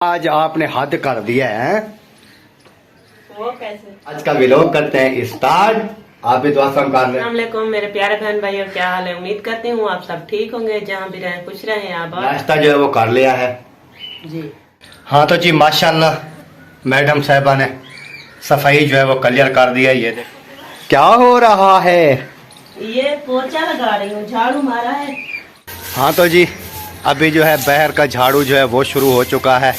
आज आपने हद कर दिया है। वो कैसे? आज का व्लॉग करते हैं स्टार्ट। आप भी दुआ कर लें। अस्सलामुअलैकुम मेरे प्यारे बहन भाइयों, क्या हाल है? उम्मीद करती हूँ आप सब ठीक होंगे, जहाँ भी रहें खुश रहें आबाद। नाश्ता जो है वो कर लिया है जी। हाँ तो जी माशाल्लाह मैडम साहबा ने सफाई जो है वो क्लियर कर दिया। ये देख क्या हो रहा है। ये पोछा लगा रही हूँ, झाड़ू मारा है। हाँ तो जी अभी जो है बहर का झाड़ू जो है वो शुरू हो चुका है।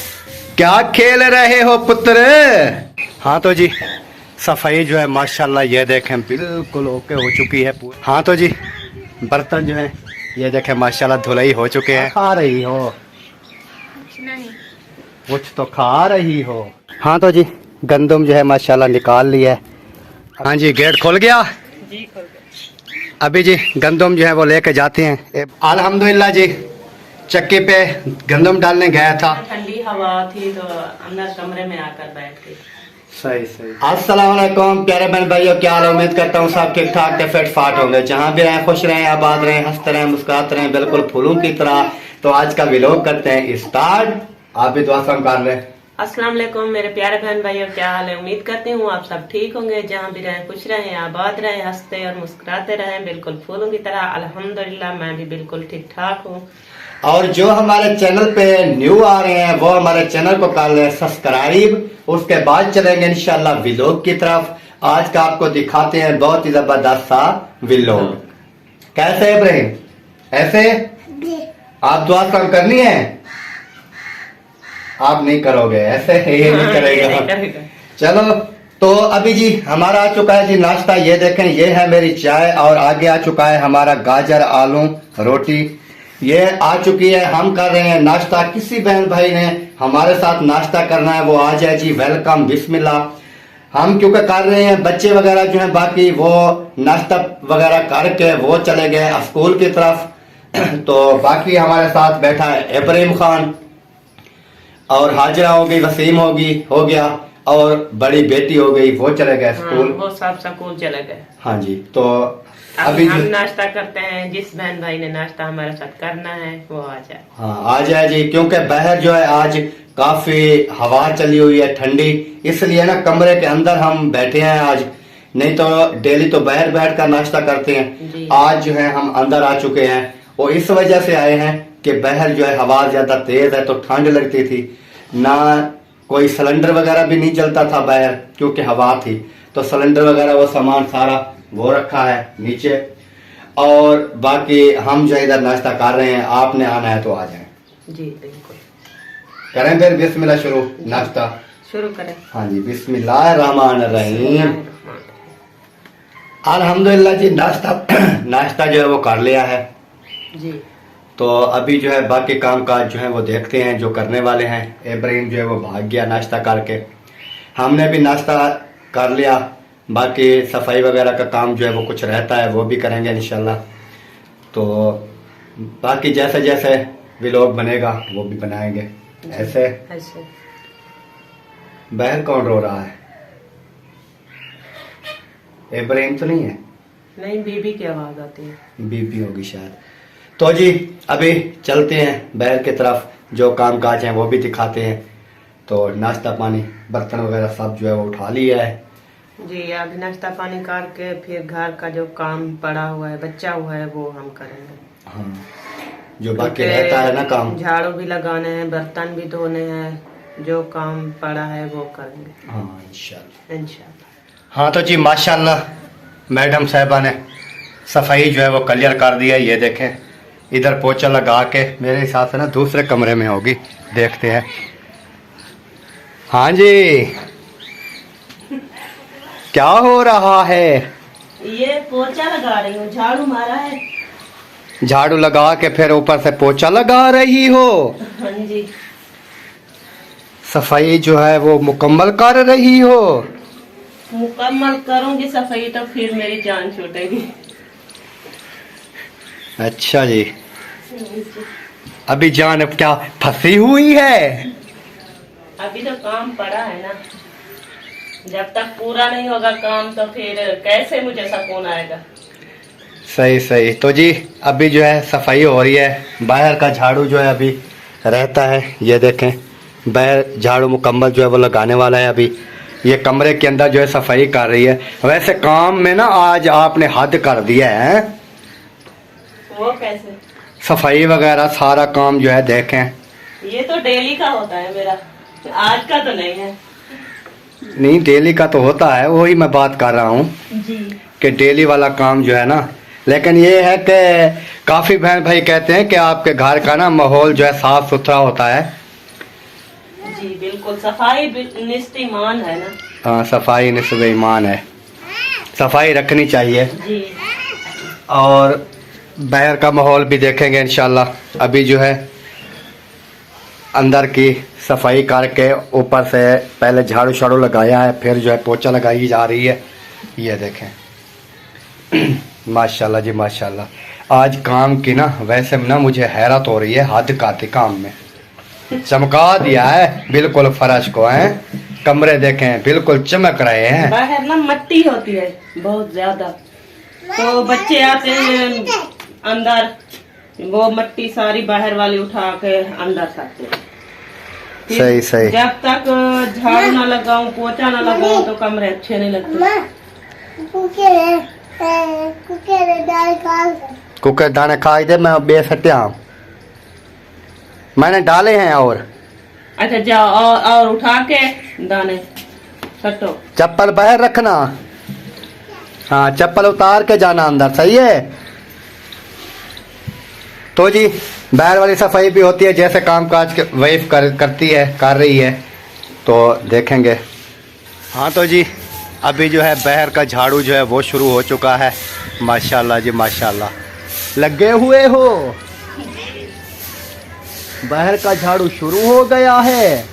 क्या खेल रहे हो पुत्र। हाँ तो जी सफाई जो है माशाल्लाह ये देखें बिल्कुल ओके हो चुकी है पूरी। हाँ तो जी बर्तन जो है ये देखें माशाल्लाह धुलाई हो चुके हैं। खा रही हो? नहीं, कुछ तो खा रही हो। हाँ तो जी गंदम जो है माशाल्लाह निकाल लिया है। हाँ जी गेट खुल गया। जी खुल गया। अभी जी गंदम जो है वो लेके जाते हैं। अल्हम्दुलिल्लाह जी चक्की पे गंदम डालने गया था। ठंडी हवा थी तो अंदर कमरे में आकर बैठ गई। सही सही। अस्सलाम वालेकुम प्यारे बहन भाइयों, क्या हाल है? उम्मीद करता हूँ सब ठीक ठाक थे, फिट फाट होंगे। जहाँ भी रहें खुश रहें, आबाद रहें, हंसते रहें, मुस्कुराते रहें, बिल्कुल फूलों की तरह। तो आज का व्लॉग करते हैं स्टार्ट। आप भी दुआ कर लें। अस्सलाम वालेकुम मेरे प्यारे बहन भाइयों, क्या हाल है? उम्मीद करती हूँ आप सब ठीक होंगे, जहाँ भी रहें खुश रहें, आबाद रहें, हंसते और मुस्कुराते रहें, बिल्कुल फूलों की तरह। अल्हम्दुलिल्लाह मैं भी बिल्कुल ठीक ठाक हूँ। और जो हमारे चैनल पे न्यू आ रहे हैं वो हमारे चैनल को कर लें सब्सक्राइब। उसके बाद चलेंगे इंशाल्लाह व्लॉग की तरफ। आज का आपको दिखाते हैं बहुत ही जबरदस्त सा व्लॉग। कैसे इब्राहिम? ऐसे आप दुआ करनी है? आप नहीं करोगे ऐसे? ये नहीं करेगा। चलो तो अभी जी हमारा आ चुका है जी नाश्ता। ये देखें ये है मेरी चाय और आगे आ चुका है हमारा गाजर आलू रोटी। ये आ चुकी है। हम कर रहे हैं नाश्ता। किसी बहन भाई ने हमारे साथ नाश्ता करना है वो आ जाए जी, वेलकम बिस्मिल्लाह। हम क्योंकि कर रहे हैं, बच्चे वगैरह जो हैं बाकी वो नाश्ता वगैरह करके वो चले गए स्कूल की तरफ। तो बाकी हमारे साथ बैठा है इब्राहिम खान और हाजिरा हो गई, वसीम हो गया और बड़ी बेटी हो गई, वो चले गए स्कूल। वो सब स्कूल चले गए। हाँ जी तो अभी हम नाश्ता करते हैं। जिस बहन भाई ने नाश्ता हमारे साथ करना है वो आ जाए। हाँ आ जाए जी, क्योंकि बाहर जो है आज काफी हवा चली हुई है ठंडी, इसलिए ना कमरे के अंदर हम बैठे हैं आज। नहीं तो डेली तो बाहर बैठ कर नाश्ता करते हैं। आज जो है हम अंदर आ चुके हैं और इस वजह से आए हैं कि बाहर जो है हवा ज्यादा तेज है तो ठंड लगती थी ना। कोई सिलेंडर वगैरह भी नहीं चलता था बाहर क्योंकि हवा थी। तो सिलेंडर वगैरह वो सामान सारा वो रखा है नीचे और बाकी हम जो इधर नाश्ता कर रहे हैं। आपने आना है तो आ जाए जी बिल्कुल। करें फिर बिस्मिल्लाह शुरू नाश्ता शुरू करें। हाँ जी बिस्मिल्लाहिर्रहमानिर्रहीम। अल्हम्दुलिल्लाह जी नाश्ता जो है वो कर लिया है जी। तो अभी जो है बाकी काम काज जो है वो देखते हैं जो करने वाले हैं। इब्राहिम जो है वो भाग गया नाश्ता करके, हमने भी नाश्ता कर लिया। बाकी सफाई वगैरह का काम जो है वो कुछ रहता है वो भी करेंगे इंशाल्लाह। तो बाकी जैसे जैसे व्लॉग बनेगा वो भी बनाएंगे। ऐसे बहन कौन रो रहा है? इब्राहिम तो नहीं है? नहीं, बीबी की आवाज आती है। बीबी होगी शायद। तो जी अभी चलते हैं बैर की तरफ, जो काम काज हैं वो भी दिखाते हैं। तो नाश्ता पानी बर्तन वगैरह सब जो है वो उठा लिया है जी। अभी नाश्ता पानी करके फिर घर का जो काम पड़ा हुआ है बचा हुआ है वो हम करेंगे। हाँ जो बाकी रहता है ना काम, झाड़ू भी लगाने हैं, बर्तन भी धोने हैं, जो काम पड़ा है वो करेंगे हाँ इंशाल्लाह। हाँ तो जी माशाल्लाह मैडम साहबा ने सफाई जो है वो क्लियर कर दिया। ये देखें इधर पोछा लगा के मेरे हिसाब से ना दूसरे कमरे में होगी, देखते हैं। हाँ जी क्या हो रहा है? ये पोछा लगा रही हूँ, झाड़ू मारा है। झाड़ू लगा के फिर ऊपर से पोछा लगा रही हो? हाँ जी। सफाई जो है वो मुकम्मल कर रही हो? मुकम्मल करूंगी सफाई तो फिर मेरी जान छूटेगी। अच्छा जी अभी जान अब क्या फंसी हुई है? अभी तो काम पड़ा है ना, जब तक पूरा नहीं होगा काम तो फिर कैसे मुझे सुकून आएगा। सही सही। तो जी अभी जो है सफाई हो रही है। बाहर का झाड़ू जो है अभी रहता है, ये देखें बाहर झाड़ू मुकम्मल जो है वो लगाने वाला है। अभी ये कमरे के अंदर जो है सफाई कर रही है। वैसे काम में ना आज आपने हद कर दिया है। वो कैसे? सफाई वगैरह सारा काम जो है देखें। ये तो डेली का होता है मेरा, आज का तो नहीं है। नहीं, डेली का तो होता है, वही मैं बात कर रहा हूँ जी कि डेली वाला काम जो है ना। लेकिन ये है कि काफी बहन भाई कहते हैं कि आपके घर का ना माहौल जो है साफ सुथरा होता है। जी बिल्कुल, सफाई निस्फ ईमान है ना। हाँ, सफाई निस्फ ईमान है, सफाई रखनी चाहिए। जी और बाहर का माहौल भी देखेंगे इंशाल्लाह। अभी जो है अंदर की सफाई करके ऊपर से पहले झाड़ू शाड़ू लगाया है, फिर जो है पोछा लगाई जा रही है। ये देखें माशाल्लाह जी माशाल्लाह। आज काम की ना वैसे ना मुझे हैरत हो रही है, हद काती काम में चमका दिया है बिल्कुल फर्श को है। कमरे देखें बिल्कुल चमक रहे हैं। बाहर ना मिट्टी होती है बहुत ज्यादा, तो बच्चे आते हैं अंदर, वो मिट्टी सारी बाहर वाली उठा के अंदर करते हैं। फिर सही सही। जब तक झाड़ू ना लगाऊं, पोछा ना लगाऊं तो कमरे अच्छे नहीं लगते। कुकर दाने खाई दे, मैं बेसटिया मैंने डाले हैं। और अच्छा जाओ और उठा के दाने सटो। चप्पल बाहर रखना। हाँ, चप्पल उतार के जाना अंदर, सही है। तो जी बाहर वाली सफाई भी होती है, जैसे काम काज वाइफ करती है, कर रही है, तो देखेंगे। हाँ तो जी अभी जो है बाहर का झाड़ू जो है वो शुरू हो चुका है। माशाल्लाह जी माशाल्लाह। लगे हुए हो, बाहर का झाड़ू शुरू हो गया है।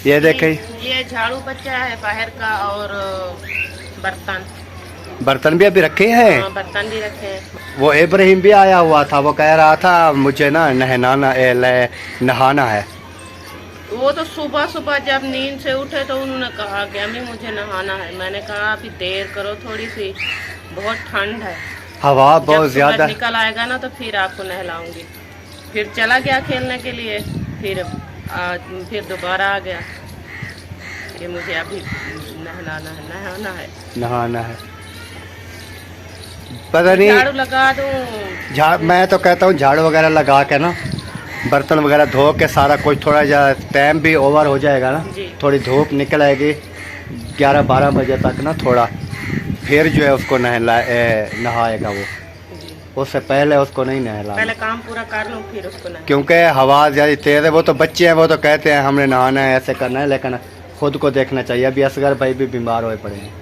ये देखें, ये झाड़ू बचा है बाहर का, और बर्तन भी अभी रखे हैं। हाँ, बर्तन भी रखे हैं। वो इब्राहिम भी आया हुआ था, वो कह रहा था मुझे ना नहाना है। वो तो सुबह सुबह जब नींद से उठे तो उन्होंने कहा कि अम्मी मुझे नहाना है। मैंने कहा अभी देर करो थोड़ी सी, बहुत ठंड है, हवा बहुत ज्यादा निकल आएगा ना तो फिर आपको नहलाऊंगी। फिर चला गया खेलने के लिए, फिर दोबारा आ गया कि मुझे अभी नहाना है। पता नहीं, झाड़ू लगा दूं। मैं तो कहता हूँ झाड़ू वगैरह लगा के ना बर्तन वगैरह धो के सारा कुछ, थोड़ा टाइम भी ओवर हो जाएगा ना, थोड़ी धूप निकल आएगी 11-12 बजे तक ना, थोड़ा फिर जो है उसको नहाएगा वो। उससे पहले उसको नहीं नहलाना, पहले काम पूरा कर लूं फिर उसको नहलाऊं। क्योंकि हवा ज़्यादा तेज़ है। वो तो बच्चे हैं, वो तो कहते हैं हमने नहाना है, ऐसे करना है, लेकिन खुद को देखना चाहिए। अभी असगर भाई भी बीमार हुए पड़े हैं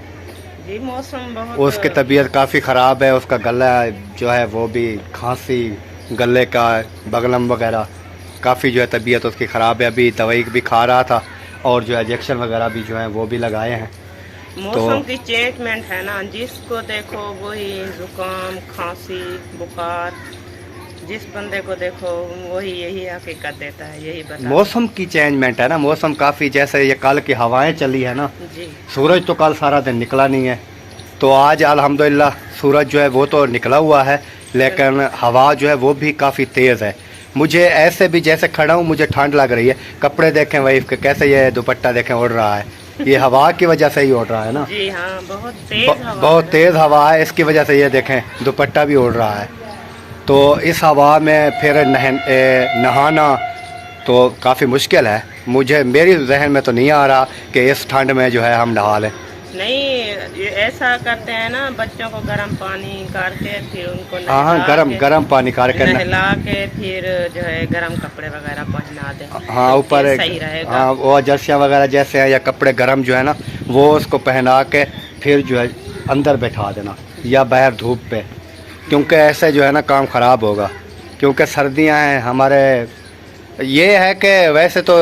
जी, मौसम बहुत, उसकी तबीयत काफ़ी ख़राब है। उसका गला जो है वो भी खांसी, गले का बगलम वगैरह काफ़ी जो है तबीयत उसकी ख़राब है। अभी दवाई भी खा रहा था और जो इंजेक्शन वगैरह भी जो है वो भी लगाए हैं। मौसम की चेंजमेंट है ना, जिसको देखो वही जुकाम, खांसी, बुखार, जिस बंदे को देखो वही यही हकीकत देता है, यही बता। मौसम की चेंजमेंट है ना, मौसम काफ़ी, जैसे ये कल की हवाएं चली है ना जी। सूरज तो कल सारा दिन निकला नहीं है, तो आज अल्हम्दुलिल्लाह सूरज जो है वो तो निकला हुआ है, लेकिन हवा जो है वो भी काफ़ी तेज़ है। मुझे ऐसे भी जैसे खड़ा हूँ मुझे ठंड लग रही है। कपड़े देखें वाइफ के, कैसे ये दुपट्टा देखें उड़ रहा है, ये हवा की वजह से ही उड़ रहा है ना। जी हाँ, बहुत तेज़ हवा है, इसकी वजह से ये देखें दुपट्टा भी उड़ रहा है। तो इस हवा में फिर नहाना तो काफ़ी मुश्किल है। मुझे, मेरी जहन में तो नहीं आ रहा कि इस ठंड में जो है हम नहा लें। नहीं, ऐसा करते हैं ना, बच्चों को गर्म पानी करके फिर उनको हाँ, गर्म पानी करके नहला के फिर जो है गर्म कपड़े वगैरह पहना दे। हाँ, ऊपर सही रहेगा। हाँ, वो जर्सियाँ वगैरह जैसे हैं या कपड़े गर्म जो है ना वो उसको पहना के फिर जो है अंदर बैठा देना या बाहर धूप पे, क्योंकि ऐसे जो है ना काम ख़राब होगा। क्योंकि सर्दियाँ हैं हमारे, ये है कि वैसे तो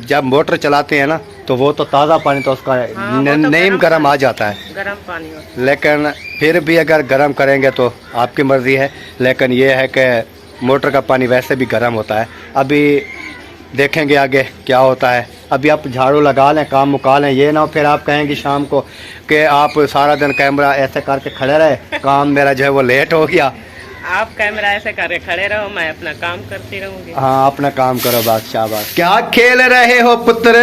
जब मोटर चलाते हैं ना तो वो तो ताज़ा पानी तो उसका नीम गर्म आ जाता है, गर्म पानी होता है। लेकिन फिर भी अगर गर्म करेंगे तो आपकी मर्ज़ी है, लेकिन ये है कि मोटर का पानी वैसे भी गर्म होता है। अभी देखेंगे आगे क्या होता है। अभी आप झाड़ू लगा लें, काम मुका लें, ये ना फिर आप कहेंगे शाम को कि आप सारा दिन कैमरा ऐसे करके खड़े रहे, काम मेरा जो है वो लेट हो गया। आप कैमरा ऐसे करके खड़े रहो, मैं अपना काम करती रहूंगी। हाँ अपना काम करो बादशाह बात। क्या खेल रहे हो पुत्र?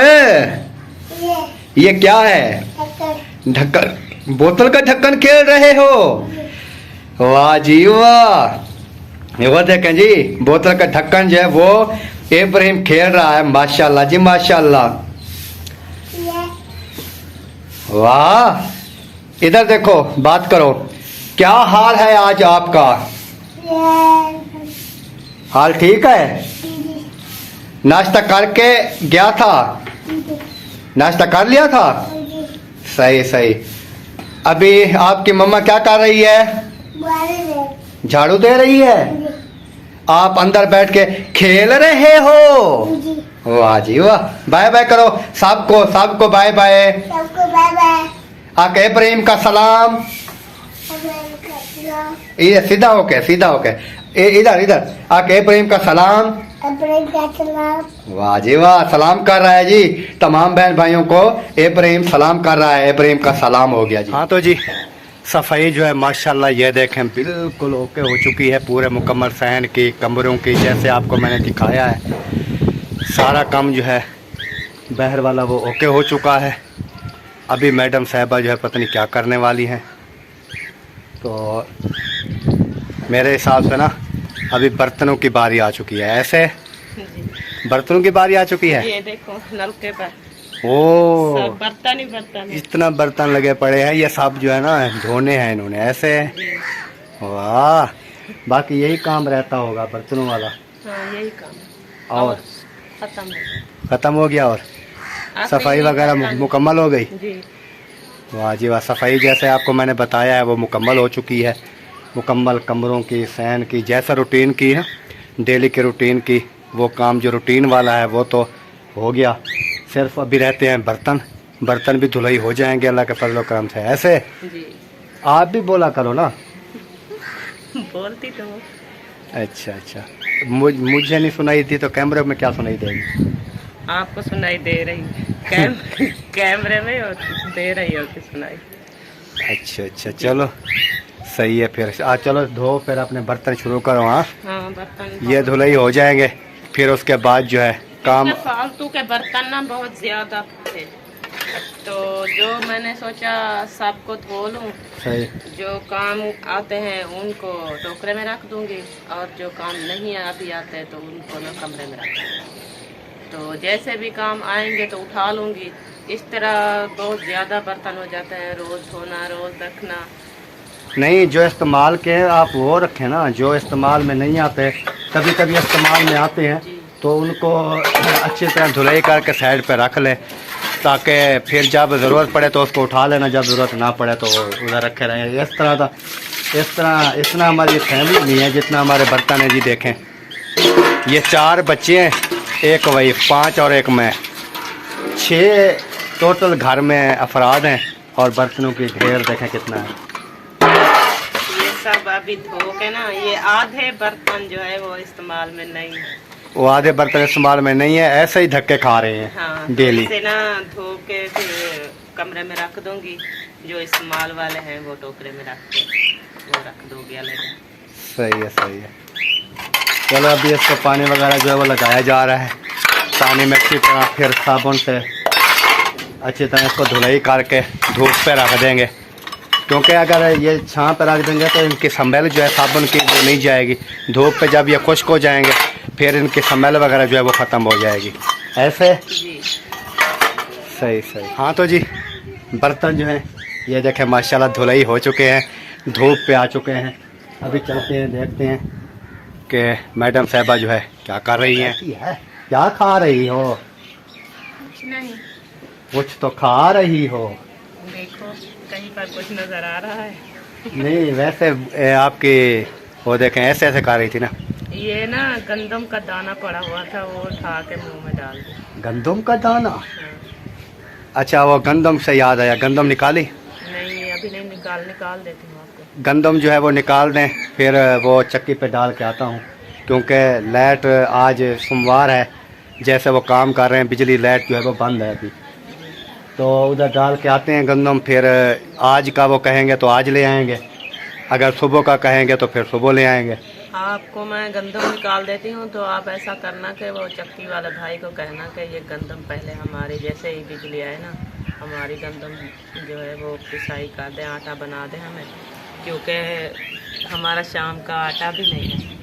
ये क्या है? ढक्कन, बोतल का ढक्कन खेल रहे हो? वाह जी वाह। ये वो देखें जी, बोतल का ढक्कन जो है वो इब्राहिम खेल रहा है। माशाल्लाह जी माशाल्लाह। वाह। इधर देखो, बात करो, क्या हाल है आज आपका? हाल ठीक है? नाश्ता करके गया था? नाश्ता कर लिया था? सही सही। अभी आपकी मम्मा क्या कर रही है? झाड़ू दे रही है। आप अंदर बैठ के खेल रहे हो? वाह जी वाह। बाय बाय करो सबको, सबको बाय बाय। आके इब्राहिम का सलाम। ये सीधा होके, सीधा होके, इधर इधर आके इब्राहिम का सलाम। वाह जी वाह। सलाम कर रहा है जी तमाम बहन भाइयों को। इब्राहिम सलाम कर रहा है, इब्राहिम का सलाम हो गया जी। हाँ तो जी सफाई जो है माशाल्लाह ये देखें बिल्कुल ओके हो चुकी है, पूरे मुकम्मल सहन की, कमरों की, जैसे आपको मैंने दिखाया है। सारा काम जो है बहर वाला वो ओके हो चुका है। अभी मैडम साहबा जो है पता नहीं क्या करने वाली हैं। तो मेरे हिसाब से ना अभी बर्तनों की बारी आ चुकी है। ऐसे बर्तनों की बारी आ चुकी है। ये देखो नलके पर ओ सब बर्तन ही बर्तन है। इतना बर्तन लगे पड़े हैं, ये सब जो है ना धोने हैं इन्होंने। ऐसे वाह। बाकी यही काम रहता होगा बर्तनों वाला। हाँ यही काम है। और खत्म हो गया और सफाई वगैरह मुकम्मल हो गई जी। वाह जी वाह। सफाई जैसे आपको मैंने बताया है वो मुकम्मल हो चुकी है। मुकम्मल कमरों की, सहन की, जैसा रूटीन की है डेली के रूटीन की, वो काम जो रूटीन वाला है वो तो हो गया। सिर्फ अभी रहते हैं बर्तन। बर्तन भी धुलाई हो जाएंगे अल्लाह के फजल करम से। ऐसे जी आप भी बोला करो ना। बोलती तो। अच्छा अच्छा। मुझे नहीं सुनाई थी तो कैमरे में क्या सुनाई देगी? आपको सुनाई दे रही कैमरे में हो, दे रही हो कि सुनाई। अच्छा अच्छा चलो सही है। फिर चलो धो, फिर अपने बर्तन शुरू करो। हाँ हाँ बर्तन ये धुलाई हो जाएंगे, फिर उसके बाद जो है काम। फालतू के बर्तन ना बहुत ज्यादा थे, तो जो मैंने सोचा सबको धो लूं। सही। जो काम आते हैं उनको टोकरे में रख दूंगी, और जो काम नहीं अभी आते तो उनको ना कमरे में रख दूंगी। तो जैसे भी काम आएंगे तो उठा लूंगी। इस तरह बहुत ज्यादा बर्तन हो जाते हैं, रोज धोना, रोज रखना। नहीं, जो इस्तेमाल के आप वो रखें ना, जो इस्तेमाल में नहीं आते, कभी कभी इस्तेमाल में आते हैं तो उनको अच्छी तरह धुलाई करके साइड पे रख लें, ताकि फिर जब ज़रूरत पड़े तो उसको उठा लेना, जब ज़रूरत ना पड़े तो उधर रखे रहें। इस तरह का इतना हमारी फैमिली नहीं है जितना हमारे बर्तन है जी। देखें ये 4 बच्चे हैं, 1 वाइफ, 5 और 1 मैं, 6 टोटल घर में अफराद हैं। और बर्तनों की ढेर देखें कितना है। ये सब अभी धो के ना, ये आधे बर्तन जो है वो इस्तेमाल में नहीं है। वो आधे बर्तन इस्तेमाल में नहीं है, ऐसे ही धक्के खा रहे हैं। हाँ, डेली से ना धो के फिर कमरे में रख दूंगी। जो इस्तेमाल वाले हैं वो टोकरे में रख के वो रख दूंगी अलग। सही है सही है। चलो अभी इसको पानी वगैरह जो है वो लगाया जा रहा है। पानी में अच्छी तरह फिर साबुन से अच्छी तरह इसको धुलाई करके धूप पे रख देंगे, क्योंकि अगर ये छां पे रख देंगे तो इनकी स्मेल जो है साबुन की वो नहीं जाएगी। धूप पे जब ये खुश्क हो जाएंगे फिर इनकी स्मेल वगैरह जो है वो ख़त्म हो जाएगी। ऐसे जी सही सही। हाँ तो जी बर्तन जो है ये देखें माशाल्लाह धुलाई हो चुके हैं, धूप पे आ चुके हैं। अभी चलते हैं, देखते हैं कि मैडम साहबा जो है क्या कर रही हैं। क्या खा रही हो? कुछ नहीं। कुछ तो खा रही हो। देखो कहीं पर कुछ नजर आ रहा है। नहीं वैसे आपकी वो देखें ऐसे ऐसे खा रही थी ना। ये ना गंदम का दाना पड़ा हुआ था, वो उठा के मुंह में डाल दिया। गंदम का दाना? हाँ। अच्छा, वो गंदम से याद आया, गंदम निकाली? नहीं अभी नहीं, निकाल देती हूँ आपको। गंदम जो है वो निकाल दें, फिर वो चक्की पे डाल के आता हूँ, क्योंकि लाइट आज सोमवार है, जैसे वो काम कर रहे हैं बिजली लाइट जो है वो बंद है अभी, तो उधर डाल के आते हैं गंदम। फिर आज का वो कहेंगे तो आज ले आएंगे, अगर सुबह का कहेंगे तो फिर सुबह ले आएंगे। आपको मैं गंदम निकाल देती हूँ, तो आप ऐसा करना कि वो चक्की वाले भाई को कहना कि ये गंदम पहले हमारी जैसे ही बिजली आए ना, हमारी गंदम जो है वो पिसाई कर दे, आटा बना दे हमें, क्योंकि हमारा शाम का आटा भी नहीं है।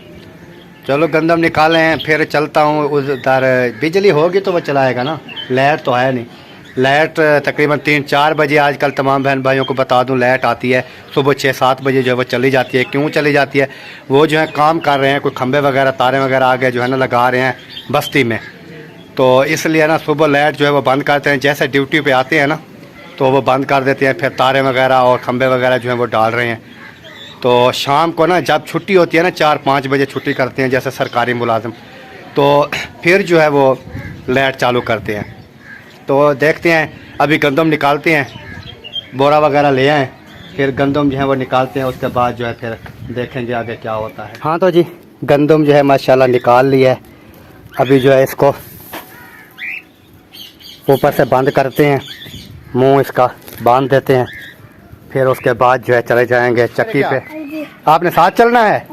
चलो गंदम निकालें, फिर चलता हूँ उधर। बिजली होगी तो वो चलाएगा ना, लाइट तो है नहीं। लाइट तकरीबन 3-4 बजे आजकल तमाम बहन भाइयों को बता दूं लाइट आती है। सुबह 6-7 बजे जो है वो चली जाती है। क्यों चली जाती है? वो जो है काम कर रहे हैं, कोई खंबे वगैरह तारे वगैरह आगे जो है ना लगा रहे हैं बस्ती में, तो इसलिए ना सुबह लाइट जो है वो बंद करते हैं। जैसे ड्यूटी पे आते हैं ना तो वो बंद कर देते हैं, फिर तारे वगैरह और खंबे वगैरह जो है वो डाल रहे हैं। तो शाम को ना जब छुट्टी होती है ना, 4-5 बजे छुट्टी करते हैं जैसे सरकारी मुलाजिम, तो फिर जो है वो लाइट चालू करते हैं। तो देखते हैं, अभी गंदम निकालते हैं, बोरा वगैरह ले आएँ, फिर गंदम जो है वो निकालते हैं। उसके बाद जो है फिर देखेंगे आगे क्या होता है। हाँ तो जी गंदम जो है माशाल्लाह निकाल लिया है। अभी जो है इसको ऊपर से बंद करते हैं, मुंह इसका बांध देते हैं, फिर उसके बाद जो है चले जाएंगे चक्की पे। आपने साथ चलना है?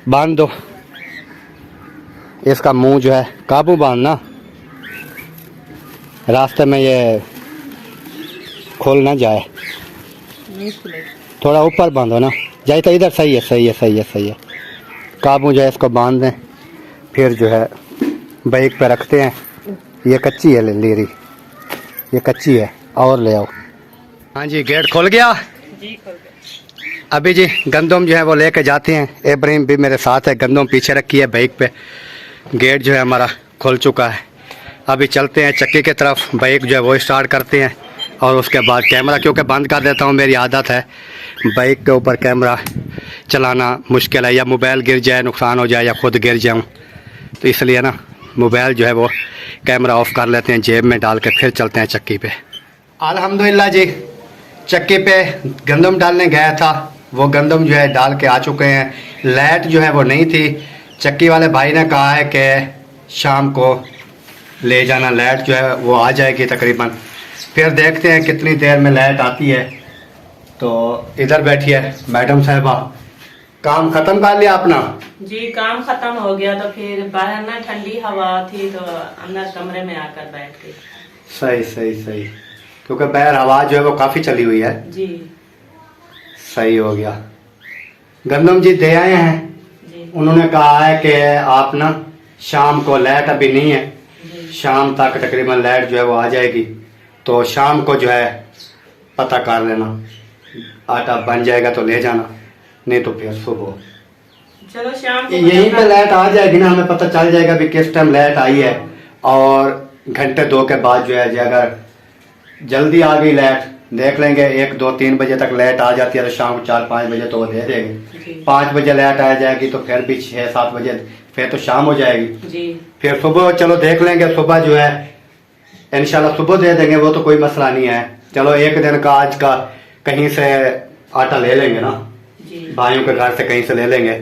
बांध दो इसका मुंह जो है, काबू बांधना, रास्ते में ये खोल ना जाए। थोड़ा ऊपर बांधो ना, जाए तो इधर। सही है सही है सही है सही है। काबू जो है इसको बांध दें, फिर जो है बाइक पे रखते हैं। ये कच्ची है लीरी, ये कच्ची है, और ले आओ। हाँ जी गेट खोल गया जी, खोल गया। अभी जी गंदम जो है वो लेके जाते हैं। इब्राहिम भी मेरे साथ है, गंदम पीछे रखी है बाइक पे। गेट जो है हमारा खुल चुका है। अभी चलते हैं चक्की की तरफ, बाइक जो है वो स्टार्ट करते हैं, और उसके बाद कैमरा क्योंकि बंद कर देता हूँ, मेरी आदत है बाइक के ऊपर कैमरा चलाना मुश्किल है, या मोबाइल गिर जाए, नुकसान हो जाए, या खुद गिर जाऊँ, तो इसलिए ना मोबाइल जो है वो कैमरा ऑफ कर लेते हैं, जेब में डाल के फिर चलते हैं चक्की पे। अल्हम्दुलिल्लाह जी चक्की पे गंदम डालने गया था, वो गंदम जो है डाल के आ चुके हैं। लाइट जो है वो नहीं थी, चक्की वाले भाई ने कहा है कि शाम को ले जाना, लाइट जो है वो आ जाएगी तकरीबन। फिर देखते हैं कितनी देर में लाइट आती है। तो इधर बैठी है मैडम साहिबा, काम ख़त्म कर लिया अपना? जी काम खत्म हो गया, तो फिर बाहर ना ठंडी हवा थी तो अंदर कमरे में आकर बैठ गई। सही सही सही, क्योंकि बाहर हवा जो है वो काफ़ी चली हुई है। जी सही हो गया। गंदम जी दे आए हैं जी उन्होंने कहा है कि आप ना शाम को, लाइट अभी नहीं है, शाम तक तकरीबन लाइट जो है वो आ जाएगी, तो शाम को जो है पता कर लेना, आटा बन जाएगा तो ले जाना, नहीं तो फिर सुबह। चलो शाम को यहीं पे लाइट आ जाएगी ना, हमें पता चल जाएगा भी किस टाइम लाइट आई है। और घंटे 2 के बाद जो है अगर जल्दी आ गई लाइट, देख लेंगे 1-2-3 बजे तक लाइट आ जाती है तो शाम को 4-5 बजे तो वो दे देंगे। 5 बजे लाइट आ जाएगी तो फिर भी 6-7 बजे फिर तो शाम हो जाएगी जी। फिर सुबह चलो देख लेंगे, सुबह जो है इंशाल्लाह सुबह दे देंगे, वो तो कोई मसला नहीं है। चलो एक दिन का आज का कहीं से आटा ले लेंगे ना जी। भाइयों के घर से कहीं से ले लेंगे,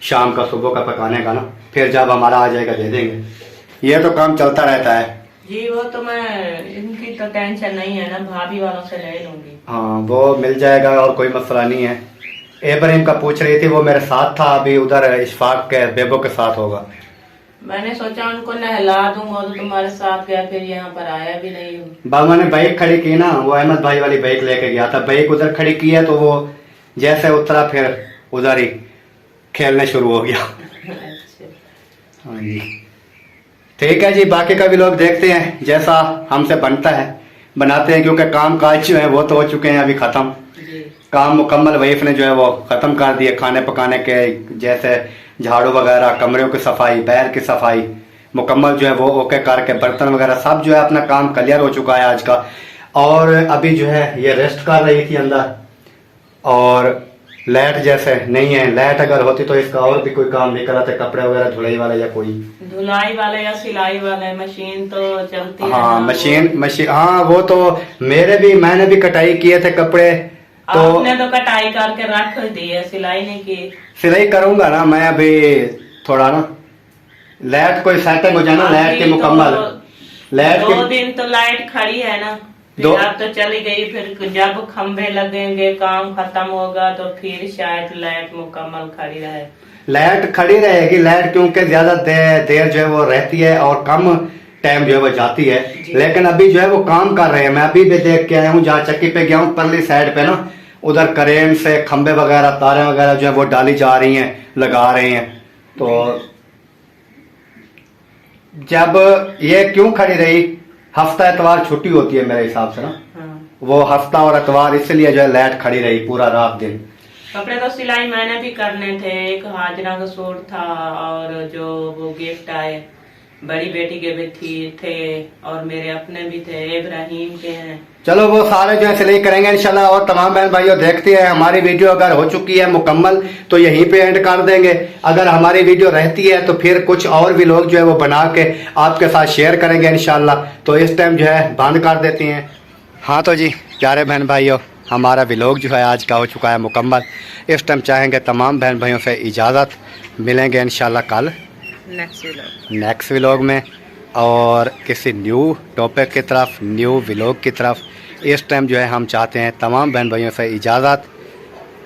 शाम का सुबह का पकाने का ना, फिर जब हमारा आ जाएगा दे देंगे। ये तो काम चलता रहता है जी। वो तो मैं, इनकी तो टेंशन नहीं है ना, भाभी वालों से ले लूंगी। हाँ वो मिल जाएगा और कोई मसला नहीं है। इब्राहिम का पूछ रही थी, वो मेरे साथ था, अभी उधर इशफाक के बेबो के साथ होगा। मैंने सोचा उनको नहला दूंगा, तो तुम्हारे साथ गया, फिर यहाँ पर आया भी नहीं हूँ। बाबा ने बाइक खड़ी की ना, वो अहमद भाई वाली बाइक लेके गया था, बाइक उधर खड़ी की है तो वो जैसे उतरा फिर उधर ही खेलने शुरू हो गया। अच्छा। हाँ जी ठीक है जी, बाकी का भी लोग देखते हैं जैसा हमसे बनता है बनाते हैं, क्योंकि काम काज जो है वो तो हो चुके हैं अभी ख़त्म, काम मुकम्मल वाइफ ने जो है वो ख़त्म कर दिए। खाने पकाने के जैसे झाड़ू वगैरह, कमरों की सफाई, बैर की सफाई मुकम्मल जो है वो ओके करके, बर्तन वगैरह सब जो है अपना काम क्लियर हो चुका है आज का। और अभी जो है ये रेस्ट कर रही थी अंदर, और लाइट जैसे नहीं है, लाइट अगर होती तो इसका और भी कोई काम नहीं कराते, कपड़े वगैरह धुलाई वाले या कोई धुलाई वाले या सिलाई वाले, मशीन तो चलती है। हाँ मशीन हाँ वो तो मैंने भी कटाई किए थे कपड़े, तो आपने तो कटाई करके रख दी है, सिलाई नहीं की। सिलाई करूंगा ना मैं अभी, थोड़ा ना लाइट कोई सेटिंग हो जाए ना, लाइट की मुकम्मल लाइट 2 दिन तो लाइट खड़ी है ना। फिर अब तो चली गई, फिर जब खंभे लगेंगे काम खत्म होगा तो फिर शायद लाइट मुकम्मल खड़ी रहे। लाइट खड़ी रहेगी, लाइट क्योंकि ज्यादा देर जो है वो रहती है और कम टाइम जो है वो जाती है। लेकिन अभी जो है वो काम कर रहे हैं, मैं अभी भी देख के आया हूँ, जहाँ चक्की पे गया हूँ परली साइड पे ना, उधर करेन से खंबे वगैरह तारें वगैरह जो है वो डाली जा रही हैं, लगा रहे हैं। तो जब ये क्यों खड़ी रही, हफ्ता एतवार छुट्टी होती है मेरे हिसाब से ना, वो हफ्ता और एतवार इसलिए जो है लाइट खड़ी रही पूरा रात दिन। कपड़े तो सिलाई मैंने भी करने थे, एक हाजरा का सूट था और जो वो गिफ्ट आए बड़ी बेटी के भी थे और मेरे अपने भी थे, इब्राहिम के हैं। चलो वो सारे जो है सिलाई करेंगे इंशाल्लाह। और तमाम बहन भाइयों देखते हैं हमारी वीडियो अगर हो चुकी है मुकम्मल तो यहीं पे एंड कर देंगे। अगर हमारी वीडियो रहती है तो फिर कुछ और भी लोग जो है वो बना के आपके साथ शेयर करेंगे इंशाल्लाह। तो इस टाइम जो है बंद कर देती हैं। हाँ तो जी प्यारे बहन भाइयों, हमारा व्लॉग जो है आज का हो चुका है मुकम्मल। इस टाइम चाहेंगे तमाम बहन भाइयों से इजाज़त, मिलेंगे इंशाल्लाह कल नेक्स्ट व्लॉग में और किसी न्यू टॉपिक की तरफ, न्यू व्लॉग की तरफ। इस टाइम जो है हम चाहते हैं तमाम बहन भाइयों से इजाज़त।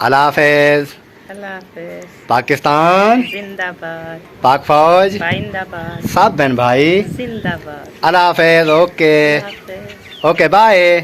अल्लाह हाफ़िज़। पाकिस्तान जिंदाबाद, पाक फौज जिंदाबाद, सब बहन भाई जिंदाबाद। अल्लाह हाफ़िज़। Okay bye.